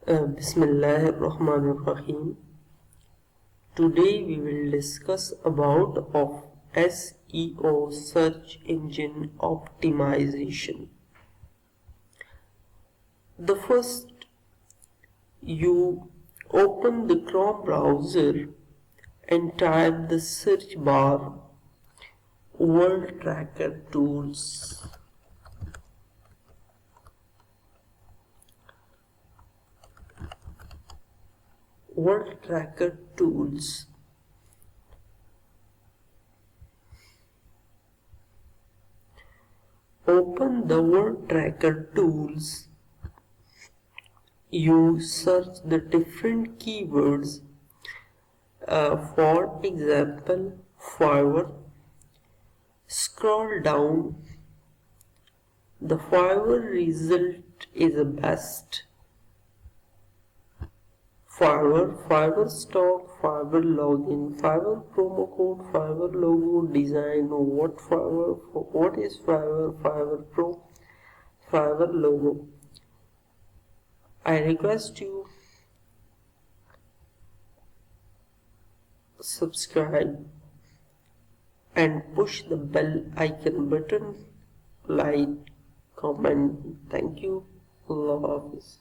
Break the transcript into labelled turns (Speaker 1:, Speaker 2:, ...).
Speaker 1: Bismillahirrahmanirrahim. Today we will discuss about of SEO search engine optimization. The first, you open the Chrome browser and type the search bar World Tracker Tools. World Tracker Tools. Open the World Tracker Tools. You search the different keywords. For example, Fiverr. Scroll down. The Fiverr result is the best. Fiverr stock, Fiverr login, Fiverr promo code, Fiverr logo, design, what is Fiverr, Fiverr Pro, Fiverr logo. I request you subscribe and push the bell icon button, like, comment. Thank you. Allah Hafiz.